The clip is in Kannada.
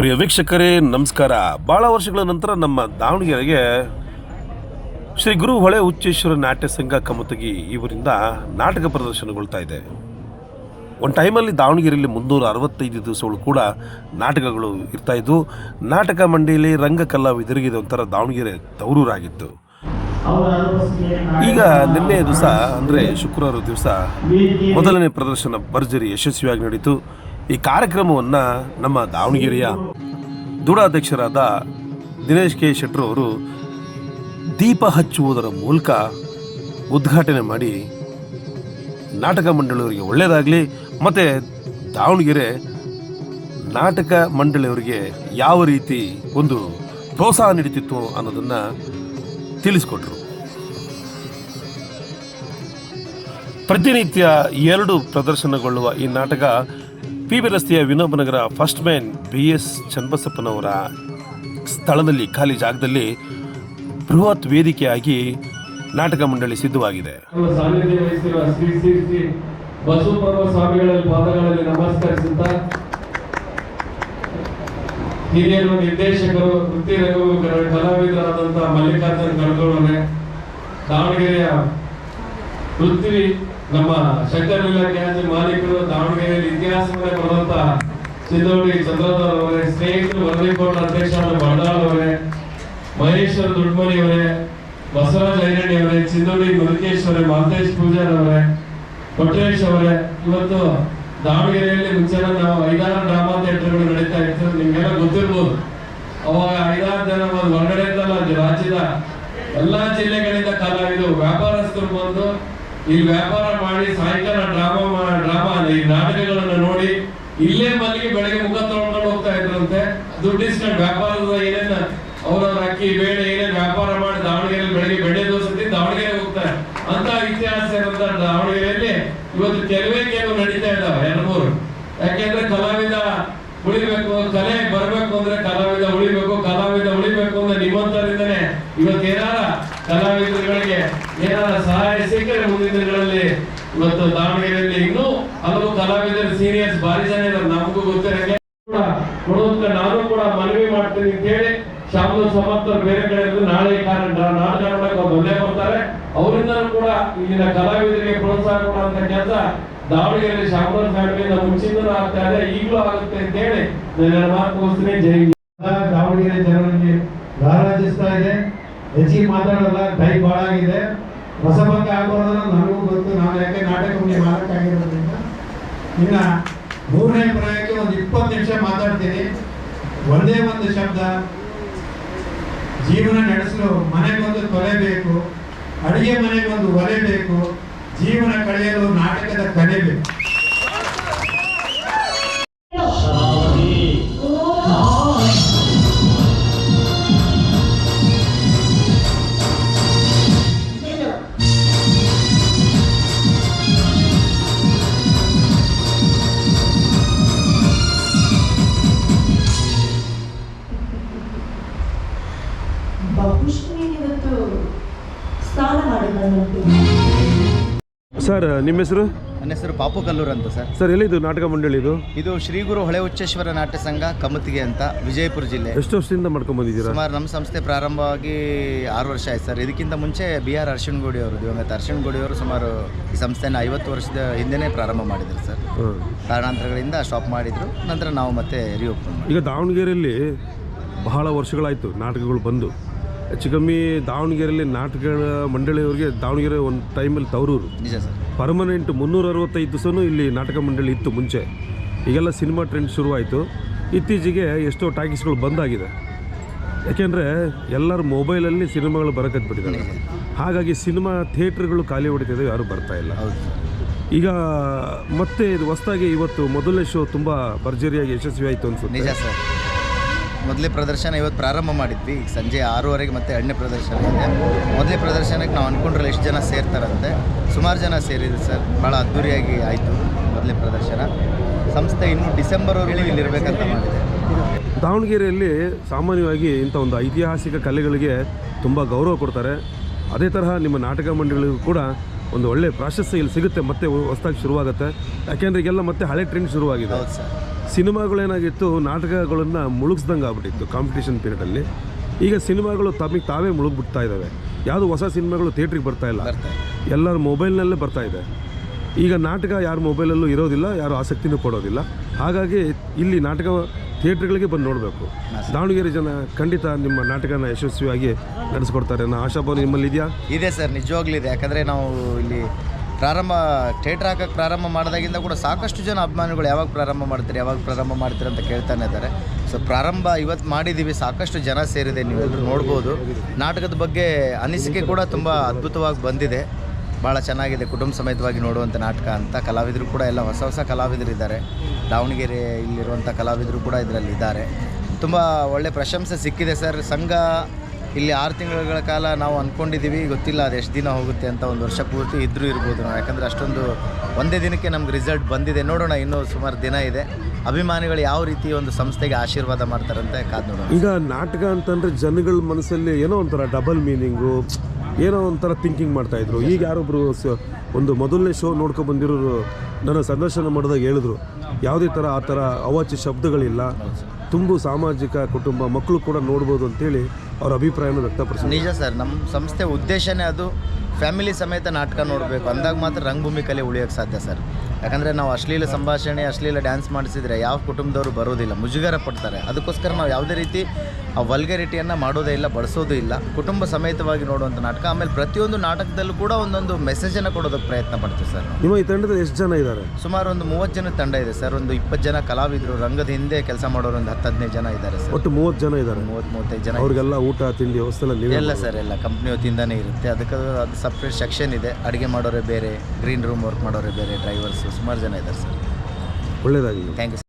ಪ್ರಿಯ ವೀಕ್ಷಕರೇ ನಮಸ್ಕಾರ. ಭಾಳ ವರ್ಷಗಳ ನಂತರ ನಮ್ಮ ದಾವಣಗೆರೆಗೆ ಶ್ರೀ ಗುರು ಹೊಳೆ ಹುಚ್ಚೇಶ್ವರ ನಾಟ್ಯ ಸಂಘ ಕಮತಗಿ ಇವರಿಂದ ನಾಟಕ ಪ್ರದರ್ಶನಗೊಳ್ತಾ ಇದೆ. ಒಂದು ಟೈಮಲ್ಲಿ ದಾವಣಗೆರೆಯಲ್ಲಿ 365 ದಿವಸಗಳು ಕೂಡ ನಾಟಕಗಳು ಇರ್ತಾಯಿದ್ವು. ನಾಟಕ ಮಂಡಳಿ ರಂಗ ಕಲಾವಿದರಿಗೆ ಒಂಥರ ದಾವಣಗೆರೆ ತವರೂರಾಗಿತ್ತು. ಈಗ ನಿನ್ನೆ ದಿವಸ ಅಂದರೆ ಶುಕ್ರವಾರ ದಿವಸ ಮೊದಲನೇ ಪ್ರದರ್ಶನ ಭರ್ಜರಿ ಯಶಸ್ವಿಯಾಗಿ ನಡೀತು. ಈ ಕಾರ್ಯಕ್ರಮವನ್ನು ನಮ್ಮ ದಾವಣಗೆರೆಯ ದುಡಾಧ್ಯಕ್ಷರಾದ ದಿನೇಶ್ ಕೆ ಶೆಟ್ಟರ್ ಅವರು ದೀಪ ಹಚ್ಚುವುದರ ಮೂಲಕ ಉದ್ಘಾಟನೆ ಮಾಡಿ ನಾಟಕ ಮಂಡಳಿಯವರಿಗೆ ಒಳ್ಳೆಯದಾಗಲಿ ಮತ್ತು ದಾವಣಗೆರೆ ನಾಟಕ ಮಂಡಳಿಯವರಿಗೆ ಯಾವ ರೀತಿ ಒಂದು ಪ್ರೋತ್ಸಾಹ ನೀಡುತ್ತಿತ್ತು ಅನ್ನೋದನ್ನು ತಿಳಿಸ್ಕೊಟ್ರು. ಪ್ರತಿನಿತ್ಯ 2 ಪ್ರದರ್ಶನಗೊಳ್ಳುವ ಈ ನಾಟಕ PB ರಸ್ತೆಯ ವಿನೋಬನಗರ ಫಸ್ಟ್ ಮ್ಯಾನ್ BS ಚನ್ನಬಸಪ್ಪನವರ ಸ್ಥಳದಲ್ಲಿ ಖಾಲಿ ಜಾಗದಲ್ಲಿ ಬೃಹತ್ ವೇದಿಕೆಯಾಗಿ ನಾಟಕ ಮಂಡಳಿ ಸಿದ್ಧವಾಗಿದೆ. ಬಸವಪ್ರಭು ಸ್ವಾಮಿಗಳಲ್ಲಿ ಪಾದಗಳಲ್ಲಿ ನಮಸ್ಕರಿಸುತ್ತಾ ಹಿರಿಯರು ನಿರ್ದೇಶಕರು ವೃತ್ತಿ ರಂಗಕರು ಕಲಾವಿದರಾದಂತಹ ಮಲ್ಲಿಕಾರ್ಜುನ್ ಕಣದೋಳನೆ, ದಾವಣಗೆರೆಯ ಪೃಥ್ವಿ ನಮ್ಮ ಶಂಕರಲಿಂಗ ಖ್ಯಾತಿ ಮಾಲೀಕರು, ದಾವಣಗೆರೆಯಲ್ಲಿ ಇತಿಹಾಸವನ್ನೇ ಬರೆದಂತ ಸಿದ್ದೋಡಿ ಚಂದ್ರಧರ್ ಅವರೇ, ಸ್ನೇಹಿತರು ವರದಿಕೋಟ ಅಧ್ಯಕ್ಷರಾದ ಬಂಡಾಳ್ ಅವರೇ, ಮಹೇಶ್ವರ ದುಡ್ಮನಿ ಅವರೇ, ಬಸವರಾಜ ಐರಣ್ಣಿ ಅವರೇ, ಸಿದ್ದೋಡಿ ಮಧುಕೇಶ್ವರೇ, ಮಾಂತೇಶ್ ಪೂಜಾರ್ ಅವರೇ, ಕೊಟ್ರೇಶ್ ಅವರೇ. ಇವತ್ತು ದಾವಣಗೆರೆಯಲ್ಲಿ ಮುಂಚೆ ನಾವು 5-6 ಡ್ರಾಮಾ ಥಿಯೇಟರ್ಗಳು ನಡೀತಾ ಇತ್ತು, ನಿಮ್ಗೆಲ್ಲ ಗೊತ್ತಿರ್ಬೋದು. ಅವಾಗ 5-6 ಜನ ಹೊರಗಡೆಯಿಂದಲ್ಲ, ರಾಜ್ಯದ ಎಲ್ಲಾ ಜಿಲ್ಲೆಗಳಿಂದ ಕಲಾವಿದರು ವ್ಯಾಪಾರಸ್ಥರು ಬಂದು ಇಲ್ಲಿ ವ್ಯಾಪಾರ ಮಾಡಿ ಸಾಯಂಕಾಲ ಡ್ರಾಮಾ ಈ ನಾಟಕಗಳನ್ನ ನೋಡಿ ಇಲ್ಲೇ ಮಲ್ಲಿಗೆ ಬೆಳಗ್ಗೆ ಮುಖ ತೊಳ್ಕೊಂಡು ಹೋಗ್ತಾ ಇದ್ರಂತೆ. ದುಡ್ಡಿಸ್ಕೊಂಡು ವ್ಯಾಪಾರದ ಏನೇನ ಅವ್ರವ್ರ ಅಕ್ಕಿ ಬೇಳೆ ಏನೇನು ವ್ಯಾಪಾರ ಮಾಡಿ ದಾವಣಗೆರೆಯಲ್ಲಿ ಬೆಳಗ್ಗೆ ಬೆಣ್ಣೆ ದೋಸೆ ದಾವಣಗೆರೆ ಹೋಗ್ತಾರೆ ಅಂತ ಇತಿಹಾಸ ಇರುವಂತ ದಾವಣಗೆರೆಯಲ್ಲಿ ಇವತ್ತು ಕೆಲವು ನಡೀತಾ ಇದ್ದಾವೆ 2-3. ಯಾಕೆಂದ್ರೆ ಕಲಾವಿದ ಉಳಿಬೇಕು, ಕಲೆ ಬರಬೇಕು ಅಂದ್ರೆ ಕಲಾವಿದ ಉಳಿಬೇಕು, ಕಲಾವಿದ ಉಳಿಬೇಕು ಅಂದ್ರೆ ನಿಮ್ಮಂತರಿಂದನೇ ಇವತ್ತು ಏನಾರ ಕಲಾವಿದರುಗಳಿಗೆ ಏನಾರ ಸಹಾಯ ಸಿಕ್ಕರೆ ಮುಂದಿನ ದಿನಗಳಲ್ಲಿ ಇವತ್ತು ದಾವಣಗೆರೆಯಲ್ಲಿ ಇನ್ನೂ ಹಲವು ಕಲಾವಿದರು ಸೀನಿಯರ್ಸ್ ಭಾರಿ ಜನ ಇದ್ದಾರೆ, ನಮಗೂ ಗೊತ್ತಿರಂಗೆ ಕೊಡುವಂತ ನಾನು ಕೂಡ ಮನವಿ ಮಾಡ್ತೀನಿ ಅಂತ ಹೇಳಿ ಶಾಮೂಲ್ ಸಮರ್ಥರು ಬೇರೆ ಕಡೆ ನಾಳೆ ನಾಟಕ ನೋಡಕ್ಕೆ ಬಂದೇ ಬರ್ತಾರೆ. ಅವರಿಂದಲೂ ಕೂಡ ಇಲ್ಲಿನ ಕಲಾವಿದರಿಗೆ ಪ್ರೋತ್ಸಾಹ ಕೊಡುವಂತ ಕೆಲಸ ದಾವಣಗೆರೆಯಲ್ಲಿ ಶಾಮೂಲ್ ಫ್ಯಾಮಿಲಿಯಿಂದ ಮುಂಚಿಂದಲೂ ಆಗ್ತಾ ಇದೆ, ಈಗಲೂ ಆಗುತ್ತೆ ಅಂತ ಹೇಳಿ ನನ್ನ ಮಾತು ಮುಗಿಸ್ತೀನಿ. ಜೈ ದಾವಣಗೆರೆ ಜನರಿಗೆ ರಾರಾಜಿಸ್ತಾ ಇದೆ. ಹೆಚ್ಚಿಗೆ ಮಾತಾಡೋಲ್ಲ, ಟೈಮ್ ಭಾಳ ಆಗಿದೆ. ಹೊಸ ಬಗ್ಗೆ ಆಗೋದನ್ನ ನನಗೂ ಗೊತ್ತು, ನಾನು ಯಾಕೆ ನಾಟಕ ಮಾಲಕ ಆಗಿರೋದ್ರಿಂದ. ಇನ್ನ 3ನೇ ಪ್ರಯೋಗಕ್ಕೆ ಒಂದು 20 ನಿಮಿಷ ಮಾತಾಡ್ತೀನಿ. ಒಂದೇ ಒಂದು ಶಬ್ದ, ಜೀವನ ನಡೆಸಲು ಮನೆಗೊಂದು ತೊಲೆ ಬೇಕು, ಅಡಿಗೆ ಮನೆಗೊಂದು ಒಲೆ ಬೇಕು, ಜೀವನ ಕಳೆಯಲು ನಾಟಕದ ಕಲೆ ಬೇಕು. ಸರ್, ನಿಮ್ಮ ಹೆಸರು? ನನ್ನ ಹೆಸರು ಪಾಪು ಕಲ್ಲೂರ್ ಅಂತ ಸರ್. ಸರ್, ಎಲ್ಲಿದು ನಾಟಕ ಮಂಡಳಿ? ಇದು ಶ್ರೀ ಗುರು ಹೊಳೆ ಹುಚ್ಚೇಶ್ವರ ನಾಟ್ಯ ಸಂಘ ಕಮತಿಗೆ ಅಂತ, ವಿಜಯಪುರ ಜಿಲ್ಲೆ. ಎಷ್ಟು ವರ್ಷದಿಂದ ಮಾಡ್ಕೊಂಡು ಬಂದಿದ್ದೀರಾ? ಸುಮಾರು ನಮ್ಮ ಸಂಸ್ಥೆ ಪ್ರಾರಂಭವಾಗಿ 6 ವರ್ಷ ಆಯ್ತು ಸರ್. ಇದಕ್ಕಿಂತ ಮುಂಚೆ BR ಅರ್ಶನಗೋಡಿ ಅವರು, ದಿವಂಗತ ಅರ್ಶನಗೋಡಿ ಅವರು ಸುಮಾರು ಈ ಸಂಸ್ಥೆನ 50 ವರ್ಷದ ಹಿಂದೆನೇ ಪ್ರಾರಂಭ ಮಾಡಿದ್ರು ಸರ್. ಕಾರಣಾಂತರಗಳಿಂದ ಸ್ಟಾಪ್ ಮಾಡಿದ್ರು, ನಂತರ ನಾವು ಮತ್ತೆ ರಿಓಪನ್. ಈಗ ದಾವಣಗೆರೆಯಲ್ಲಿ ಬಹಳ ವರ್ಷಗಳಾಯಿತು ನಾಟಕಗಳು ಬಂದು. ಹೆಚ್ಚು ಕಮ್ಮಿ ದಾವಣಗೆರೆಯಲ್ಲಿ ನಾಟಕಗಳ ಮಂಡಳಿಯವರಿಗೆ ದಾವಣಗೆರೆ ಒಂದು ಟೈಮಲ್ಲಿ ತವರೂರು. ನಿಜ ಸರ್. ಪರ್ಮನೆಂಟ್ 365 ದಿವಸನೂ ಇಲ್ಲಿ ನಾಟಕ ಮಂಡಳಿ ಇತ್ತು ಮುಂಚೆ. ಈಗೆಲ್ಲ ಸಿನಿಮಾ ಟ್ರೆಂಡ್ ಶುರುವಾಯಿತು. ಇತ್ತೀಚೆಗೆ ಎಷ್ಟೋ ಟಾಕೀಸ್ಗಳು ಬಂದಾಗಿದೆ. ಯಾಕೆಂದರೆ ಎಲ್ಲರೂ ಮೊಬೈಲಲ್ಲಿ ಸಿನಿಮಾಗಳು ಬರಕತ್ಬಿಟ್ಟಿದ್ದಾರೆ. ಹಾಗಾಗಿ ಸಿನಿಮಾ ಥಿಯೇಟ್ರ್ಗಳು ಖಾಲಿ ಹೊಡಿತಿದ್ದಾವೆ, ಯಾರೂ ಬರ್ತಾಯಿಲ್ಲ. ಈಗ ಮತ್ತೆ ಇದು ಹೊಸದಾಗಿ ಇವತ್ತು ಮೊದಲನೇ ಶೋ ತುಂಬ ಭರ್ಜರಿಯಾಗಿ ಯಶಸ್ವಿ ಆಯಿತು ಅನ್ಸುತ್ತೆ. ನಿಜ ಸರ್. ಮೊದಲೇ ಪ್ರದರ್ಶನ ಇವತ್ತು ಪ್ರಾರಂಭ ಮಾಡಿದ್ವಿ. ಈಗ ಸಂಜೆ 6:30ಗೆ ಮತ್ತೆ 2ನೇ ಪ್ರದರ್ಶನ ಇದೆ. ಮೊದಲೇ ಪ್ರದರ್ಶನಕ್ಕೆ ನಾವು ಅಂದ್ಕೊಂಡ್ರೆ ಎಷ್ಟು ಜನ ಸೇರ್ತಾರಂತೆ, ಸುಮಾರು ಜನ ಸೇರಿದ್ರು ಸರ್. ಭಾಳ ಅದ್ಧೂರಿಯಾಗಿ ಆಯಿತು ಮೊದಲೇ ಪ್ರದರ್ಶನ. ಸಂಸ್ಥೆ ಇನ್ನೂ ಡಿಸೆಂಬರ್ವರೆಗೂ ಇಲ್ಲಿರಬೇಕಂತ ಮಾಡಿದೆ. ದಾವಣಗೆರೆಯಲ್ಲಿ ಸಾಮಾನ್ಯವಾಗಿ ಇಂಥ ಒಂದು ಐತಿಹಾಸಿಕ ಕಲೆಗಳಿಗೆ ತುಂಬ ಗೌರವ ಕೊಡ್ತಾರೆ. ಅದೇ ತರಹ ನಿಮ್ಮ ನಾಟಕ ಮಂಡಳಿಗೂ ಕೂಡ ಒಂದು ಒಳ್ಳೆ ಪ್ರಾಶಸ್ತ್ಯ ಇಲ್ಲಿ ಸಿಗುತ್ತೆ, ಮತ್ತೆ ಹೊಸದಾಗಿ ಶುರುವಾಗುತ್ತೆ. ಯಾಕೆಂದರೆ ಈಗೆಲ್ಲ ಮತ್ತೆ ಹಳೆ ಟ್ರೆಂಡ್ ಶುರುವಾಗಿದೆ. ಹೌದು ಸರ್. ಸಿನಿಮಾಗಳೇನಾಗಿತ್ತು, ನಾಟಕಗಳನ್ನು ಮುಳುಗಿಸ್ದಂಗೆ ಆಗ್ಬಿಟ್ಟಿತ್ತು ಕಾಂಪಿಟೇಷನ್ ಪೀರಿಯಡಲ್ಲಿ. ಈಗ ಸಿನಿಮಾಗಳು ತಮಗೆ ತಾವೇ ಮುಳುಗ್ಬಿಡ್ತಾ ಇದ್ದಾವೆ. ಯಾವುದು ಹೊಸ ಸಿನಿಮಾಗಳು ಥಿಯೇಟ್ರಿಗೆ ಬರ್ತಾ ಇಲ್ಲ, ಎಲ್ಲರ ಮೊಬೈಲ್ನಲ್ಲೇ ಬರ್ತಾ ಇದೆ. ಈಗ ನಾಟಕ ಯಾರ ಮೊಬೈಲಲ್ಲೂ ಇರೋದಿಲ್ಲ, ಯಾರು ಆಸಕ್ತಿನೂ ಪಡೋದಿಲ್ಲ. ಹಾಗಾಗಿ ಇಲ್ಲಿ ನಾಟಕ ಥಿಯೇಟ್ರ್ಗಳಿಗೆ ಬಂದು ನೋಡಬೇಕು. ದಾವಣಗೆರೆ ಜನ ಖಂಡಿತ ನಿಮ್ಮ ನಾಟಕನ ಯಶಸ್ವಿಯಾಗಿ ನಡೆಸ್ಕೊಡ್ತಾರೆ ಅನ್ನೋ ಆಶಾಭಾವನೆ ನಿಮ್ಮಲ್ಲಿ ಇದೆಯಾ? ಇದೆ ಸರ್, ನಿಜವಾಗ್ಲಿದೆ. ಯಾಕಂದರೆ ನಾವು ಇಲ್ಲಿ ಥಿಯೇಟ್ರ್ ಹಾಕಕ್ಕೆ ಪ್ರಾರಂಭ ಮಾಡಿದಾಗಿಂದ ಕೂಡ ಸಾಕಷ್ಟು ಜನ ಅಭಿಮಾನಿಗಳು ಯಾವಾಗ ಪ್ರಾರಂಭ ಮಾಡ್ತೀರಿ ಅಂತ ಕೇಳ್ತಾನೆ ಇದ್ದಾರೆ. ಸೊ ಪ್ರಾರಂಭ ಇವತ್ತು ಮಾಡಿದ್ದೀವಿ, ಸಾಕಷ್ಟು ಜನ ಸೇರಿದೆ, ನೀವೆಲ್ಲರೂ ನೋಡ್ಬೋದು. ನಾಟಕದ ಬಗ್ಗೆ ಅನಿಸಿಕೆ ಕೂಡ ತುಂಬ ಅದ್ಭುತವಾಗಿ ಬಂದಿದೆ, ಭಾಳ ಚೆನ್ನಾಗಿದೆ. ಕುಟುಂಬ ಸಮೇತವಾಗಿ ನೋಡುವಂಥ ನಾಟಕ ಅಂತ. ಕಲಾವಿದರು ಕೂಡ ಎಲ್ಲ ಹೊಸ ಕಲಾವಿದರಿದ್ದಾರೆ. ದಾವಣಗೆರೆ ಇಲ್ಲಿರುವಂಥ ಕಲಾವಿದರು ಕೂಡ ಇದರಲ್ಲಿ ಇದ್ದಾರೆ. ತುಂಬ ಒಳ್ಳೆ ಪ್ರಶಂಸೆ ಸಿಕ್ಕಿದೆ ಸರ್. ಸಂಘ ಇಲ್ಲಿ 6 ತಿಂಗಳ ಕಾಲ ನಾವು ಅಂದ್ಕೊಂಡಿದ್ದೀವಿ, ಗೊತ್ತಿಲ್ಲ ಅದು ಎಷ್ಟು ದಿನ ಹೋಗುತ್ತೆ ಅಂತ. 1 ವರ್ಷ ಪೂರ್ತಿ ಇದ್ದರೂ ಇರ್ಬೋದು ನಾವು, ಯಾಕಂದರೆ ಅಷ್ಟೊಂದು ಒಂದೇ ದಿನಕ್ಕೆ ನಮ್ಗೆ ರಿಸಲ್ಟ್ ಬಂದಿದೆ. ನೋಡೋಣ, ಇನ್ನೂ ಸುಮಾರು ದಿನ ಇದೆ. ಅಭಿಮಾನಿಗಳು ಯಾವ ರೀತಿ ಒಂದು ಸಂಸ್ಥೆಗೆ ಆಶೀರ್ವಾದ ಮಾಡ್ತಾರಂತೆ ಕಾದು ನೋಡೋಣ. ಈಗ ನಾಟಕ ಅಂತಂದರೆ ಜನಗಳ ಮನಸ್ಸಲ್ಲಿ ಏನೋ ಒಂಥರ ಡಬಲ್ ಮೀನಿಂಗು, ಏನೋ ಒಂಥರ ಥಿಂಕಿಂಗ್ ಮಾಡ್ತಾಯಿದ್ರು. ಈಗ ಯಾರೊಬ್ಬರು ಒಂದು ಮೊದಲನೇ ಶೋ ನೋಡ್ಕೊಂಡು ಬಂದಿರೋರು ನನ್ನ ಸಂದರ್ಶನ ಮಾಡಿದಾಗ ಹೇಳಿದ್ರು, ಯಾವುದೇ ಥರ ಆ ಥರ ಅವಾಚ್ಯ ಶಬ್ದಗಳಿಲ್ಲ, ತುಂಬ ಸಾಮಾಜಿಕ ಕುಟುಂಬ ಮಕ್ಕಳು ಕೂಡ ನೋಡ್ಬೋದು ಅಂತೇಳಿ ಅವ್ರ ಅಭಿಪ್ರಾಯನ ವ್ಯಕ್ತಪಡಿಸಿದ್ರು. ನಿಜ ಸರ್, ನಮ್ಮ ಸಂಸ್ಥೆ ಉದ್ದೇಶನೇ ಅದು. ಫ್ಯಾಮಿಲಿ ಸಮೇತ ನಾಟಕ ನೋಡಬೇಕು ಅಂದಾಗ ಮಾತ್ರ ರಂಗಭೂಮಿ ಕಲೆ ಉಳಿಯೋಕ್ಕೆ ಸಾಧ್ಯ ಸರ್. ಯಾಕಂದರೆ ನಾವು ಅಶ್ಲೀಲ ಸಂಭಾಷಣೆ, ಅಶ್ಲೀಲ ಡ್ಯಾನ್ಸ್ ಮಾಡಿಸಿದರೆ ಯಾವ ಕುಟುಂಬದವರು ಬರೋದಿಲ್ಲ, ಮುಜುಗರ ಪಡ್ತಾರೆ. ಅದಕ್ಕೋಸ್ಕರ ನಾವು ಯಾವುದೇ ರೀತಿ ಆ ವಲ್ಗರಿಟಿಯನ್ನು ಮಾಡೋದೇ ಇಲ್ಲ, ಬಳಸೋದು ಇಲ್ಲ. ಕುಟುಂಬ ಸಮೇತವಾಗಿ ನೋಡುವಂಥ ನಾಟಕ. ಆಮೇಲೆ ಪ್ರತಿಯೊಂದು ನಾಟಕದಲ್ಲೂ ಕೂಡ ಒಂದೊಂದು ಮೆಸೇಜನ್ನು ಕೊಡೋದಕ್ಕೆ ಪ್ರಯತ್ನ ಪಡ್ತೀವಿ ಸರ್. ನಿಮ್ಮ ಈ ತಂಡದಲ್ಲಿ ಎಷ್ಟು ಜನ ಇದ್ದಾರೆ? ಸುಮಾರು ಒಂದು 30 ಜನದ ತಂಡ ಇದೆ ಸರ್. ಒಂದು 20 ಜನ ಕಲಾವಿದರು, ರಂಗದ ಹಿಂದೆ ಕೆಲಸ ಮಾಡೋರು ಒಂದು 10-15 ಜನ ಇದ್ದಾರೆ ಸರ್. ಒಟ್ಟು 30 ಜನ ಇದ್ದಾರೆ. 30-35 ಜನ. ಅವ್ರಿಗೆಲ್ಲ ಊಟ ತಿಂಡಿ ವ್ಯವಸ್ಥೆ ಎಲ್ಲ ಸರ್, ಎಲ್ಲ ಕಂಪ್ನಿ ವತಿಯಿಂದನೇ ಇರುತ್ತೆ. ಅದಕ್ಕೆ ಅದು ಸಪ್ರೇಟ್ ಸೆಕ್ಷನ್ ಇದೆ. ಅಡುಗೆ ಮಾಡೋರೇ ಬೇರೆ, ಗ್ರೀನ್ ರೂಮ್ ವರ್ಕ್ ಮಾಡೋರೇ ಬೇರೆ, ಡ್ರೈವರ್ಸು ಸುಮಾರು ಜನ ಇದ್ದಾರೆ ಸರ್. ಒಳ್ಳೆಯದಾಗಲಿ. Thank you.